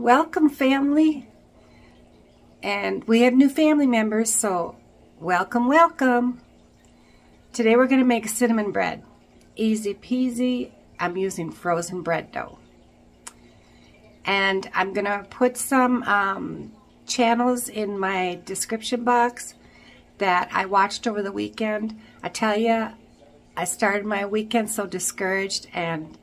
Welcome, family. And we have new family members, so welcome, welcome. Today we're going to make cinnamon bread. Easy peasy. I'm using frozen bread dough. And I'm going to put some channels in my description box that I watched over the weekend. I tell you, I started my weekend so discouraged, and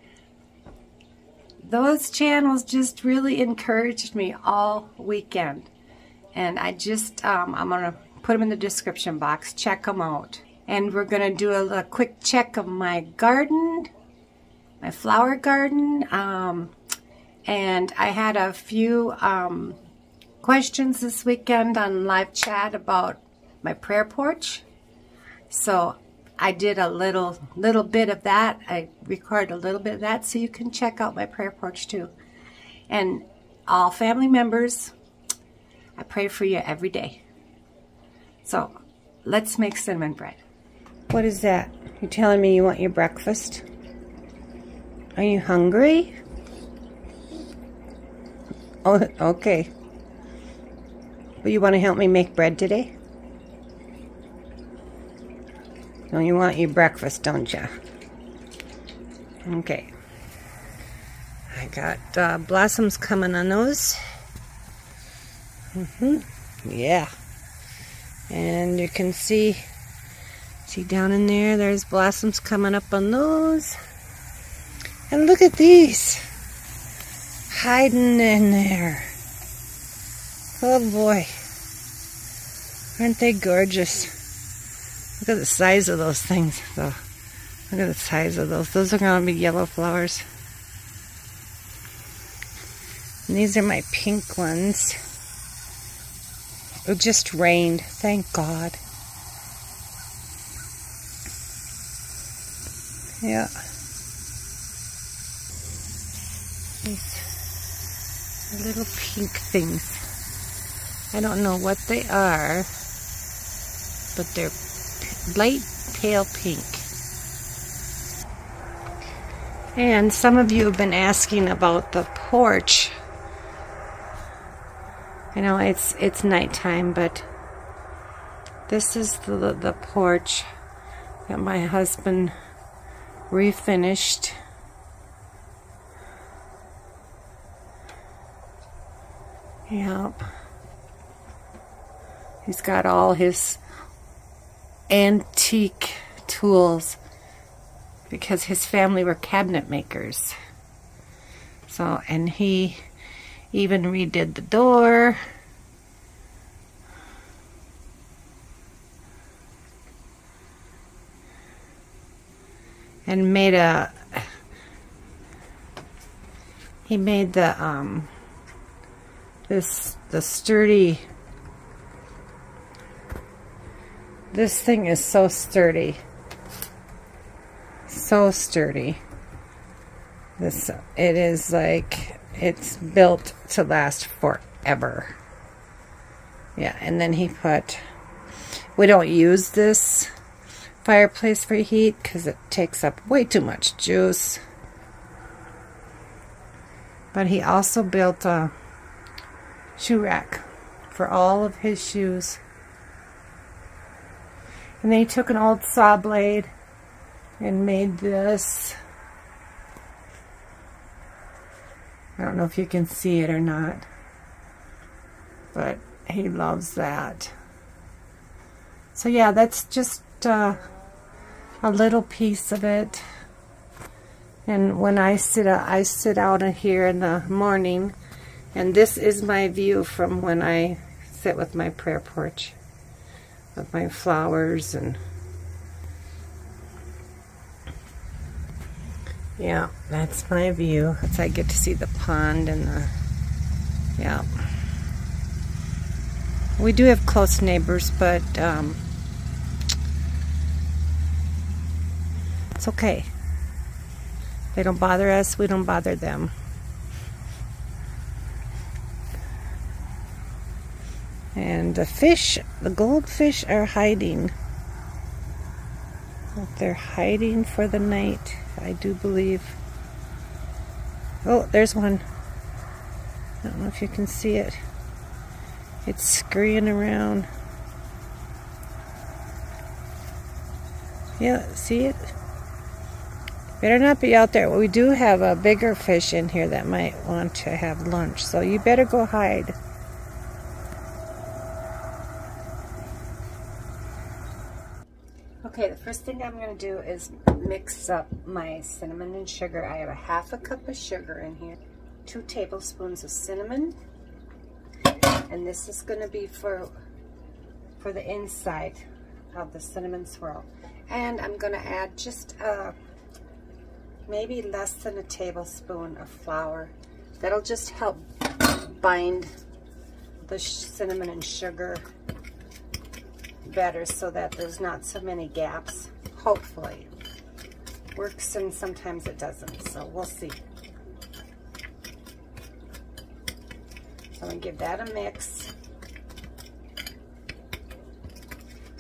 those channels just really encouraged me all weekend. And I just, I'm going to put them in the description box. Check them out. And we're going to do a quick check of my garden, my flower garden. And I had a few questions this weekend on live chat about my prayer porch. So I did a little bit of that. I recorded a little bit of that, so you can check out my prayer porch too. And all family members, I pray for you every day. So let's make cinnamon bread. What is that? You telling me you want your breakfast? Are you hungry? Oh, okay. But you want to help me make bread today? No, you want your breakfast, don't you? Okay. I got blossoms coming on those. Yeah. And you can see down in there, there's blossoms coming up on those. And look at these. Hiding in there. Oh boy. Aren't they gorgeous? Look at the size of those things, though. Look at the size of those. Those are going to be yellow flowers. And these are my pink ones. It just rained. Thank God. Yeah. These little pink things. I don't know what they are, but they're light pale pink. And some of you have been asking about the porch. I know it's nighttime, but this is the porch that my husband refinished. Yep. He's got all his antique tools because his family were cabinet makers. So, and he even redid the door. And made he made the the sturdy. This thing is so sturdy. So sturdy. It is like it's built to last forever. Yeah, and then he put, we don't use this fireplace for heat because it takes up way too much juice. But he also built a shoe rack for all of his shoes. And then he took an old saw blade and made this. I don't know if you can see it or not, but he loves that. So yeah, that's just a little piece of it. And when I sit out here in the morning, and this is my view from when I sit with my prayer porch, with my flowers. And yeah, that's my view. That's, I get to see the pond and the, yeah. We do have close neighbors, but it's okay. They don't bother us, we don't bother them. And the fish, the goldfish are hiding. They're hiding for the night, I do believe. Oh, there's one. I don't know if you can see it. It's scurrying around. Yeah, see it? Better not be out there. We do have a bigger fish in here that might want to have lunch, so you better go hide. Okay, the first thing I'm going to do is mix up my cinnamon and sugar. I have a ½ cup of sugar in here, 2 tablespoons of cinnamon, and this is going to be for the inside of the cinnamon swirl. And I'm going to add just maybe less than a tablespoon of flour. That'll just help bind the cinnamon and sugar better so that there's not so many gaps. Hopefully. Works and sometimes it doesn't, so we'll see. So I'm going to give that a mix.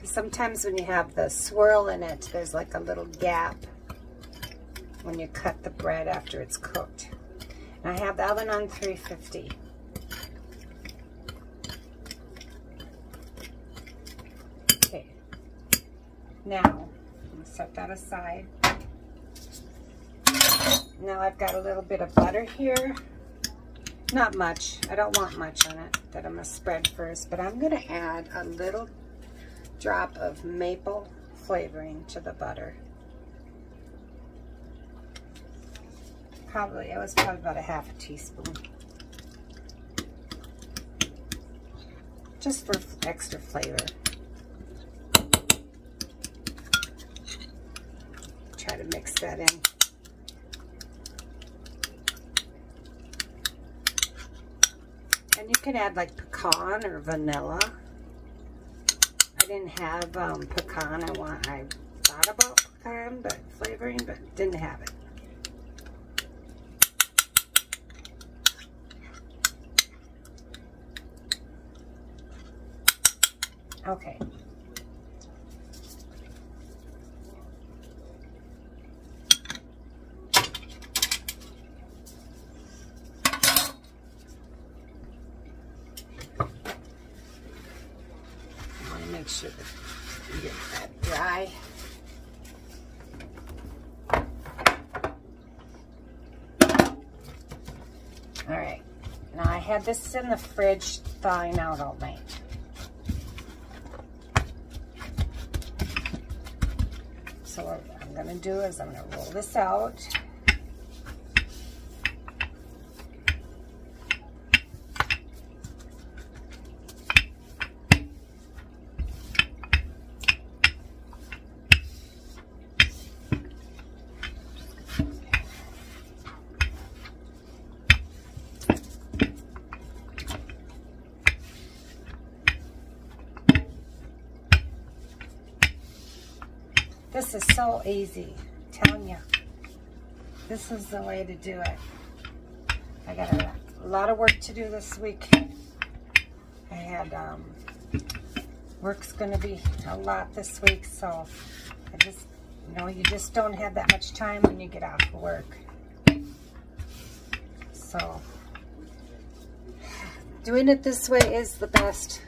Sometimes when you have the swirl in it, there's like a little gap when you cut the bread after it's cooked. And I have the oven on 350. Okay. Now, I'm going to set that aside. Now I've got a little bit of butter here. Not much. I don't want much on it that I'm going to spread first, but I'm going to add a little drop of maple flavoring to the butter. It was probably about a ½ teaspoon. Just for extra flavor. Try to mix that in. And you can add like pecan or vanilla. I didn't have pecan. I thought about pecan but flavoring, but didn't have it. Okay. I want to make sure that you get that dry. All right. Now I had this in the fridge thawing out all night. So what I'm going to do is I'm going to roll this out. This is so easy, I'm telling you. This is the way to do it. I got a lot of work to do this week. I had, work's gonna be a lot this week, so I just, you just don't have that much time when you get off of work. So, doing it this way is the best.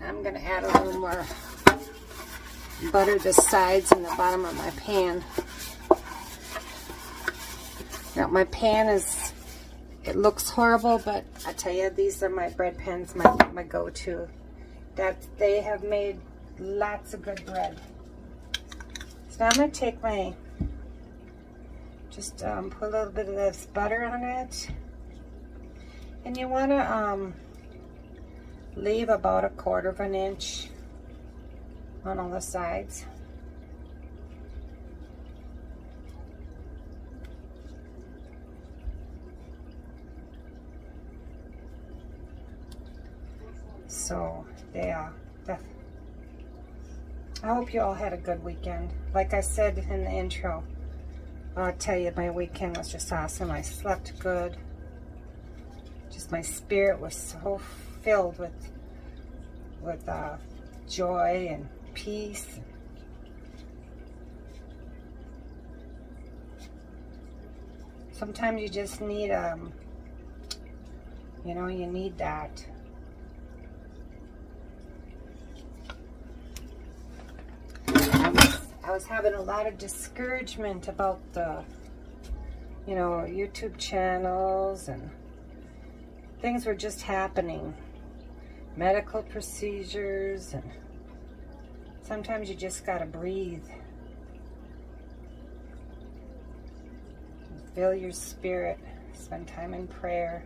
I'm going to add a little more butter to the sides and the bottom of my pan. Now my pan is, it looks horrible, but I tell you, these are my bread pans, my go-to. They have made lots of good bread. So now I'm going to take my, just put a little bit of this butter on it. And you want to leave about 1/4 inch on all the sides. So yeah, I hope you all had a good weekend. Like I said in the intro, I'll tell you, my weekend was just awesome. I slept good. Just my spirit was so filled with joy and peace. Sometimes you just need, you know, you need that. I was having a lot of discouragement about the, you know, YouTube channels, and things were just happening. Medical procedures, and sometimes you just gotta breathe. Fill your spirit. Spend time in prayer.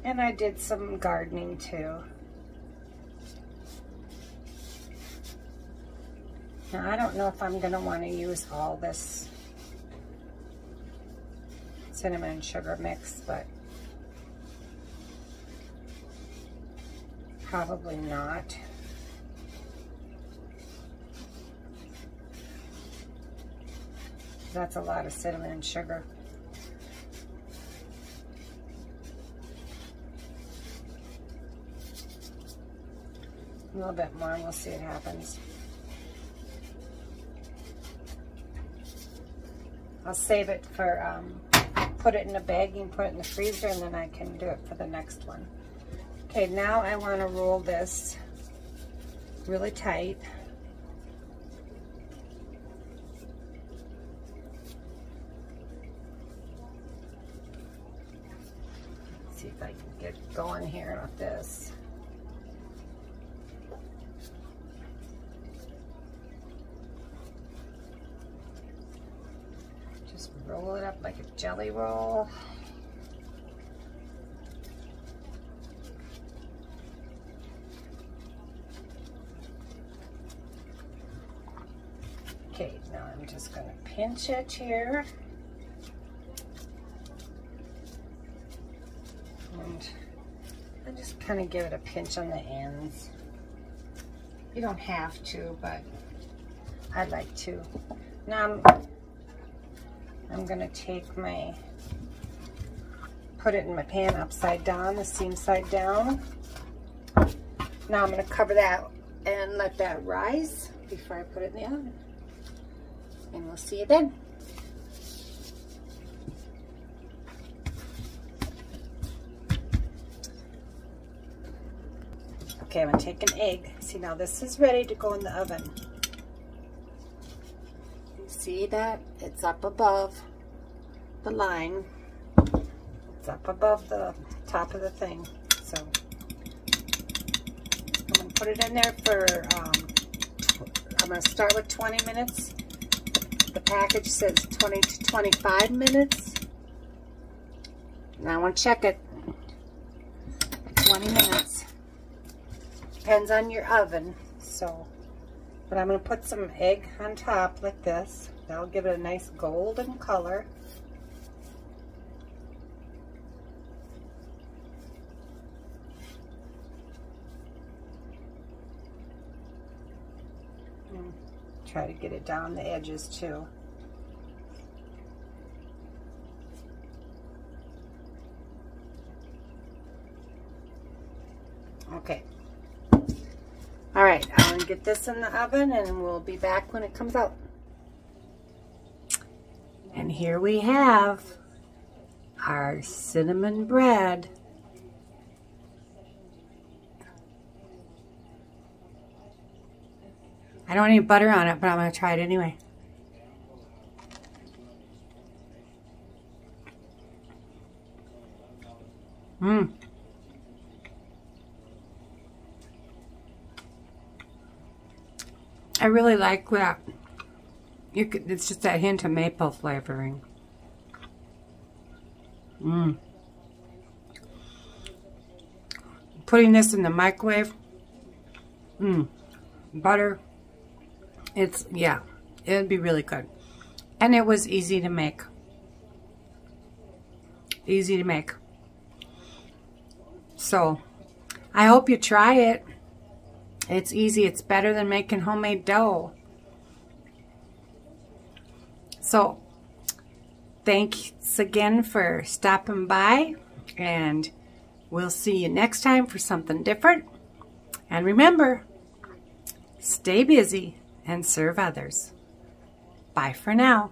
And I did some gardening too. Now, I don't know if I'm going to want to use all this cinnamon and sugar mix, but probably not. That's a lot of cinnamon and sugar. A little bit more and we'll see what happens. I'll save it for, put it in a bag and put it in the freezer, and then I can do it for the next one. Okay, now I want to roll this really tight. Let's see if I can get going here with this. Just roll it up like a jelly roll. Okay, now I'm just going to pinch it here. And I just kind of give it a pinch on the ends. You don't have to, but I'd like to. Now I'm going to take my, put it in my pan upside down, the seam side down. Now I'm going to cover that and let that rise before I put it in the oven. And we'll see you then. Okay, I'm going to take an egg. See, now this is ready to go in the oven. You see that? It's up above the line. It's up above the top of the thing. So I'm going to put it in there for, I'm going to start with 20 minutes. The package says 20 to 25 minutes. Now I want to check it. 20 minutes. Depends on your oven. So, but I'm going to put some egg on top like this. That'll give it a nice golden color. Try to get it down the edges too. Okay. All right, I'm gonna get this in the oven and we'll be back when it comes out. And here we have our cinnamon bread. I don't need butter on it, but I'm going to try it anyway. I really like that. It's just that hint of maple flavoring. Putting this in the microwave. Butter. Yeah, it would be really good. And it was easy to make. Easy to make. So, I hope you try it. It's easy. It's better than making homemade dough. So, thanks again for stopping by. And we'll see you next time for something different. And remember, stay busy. and serve others. Bye for now.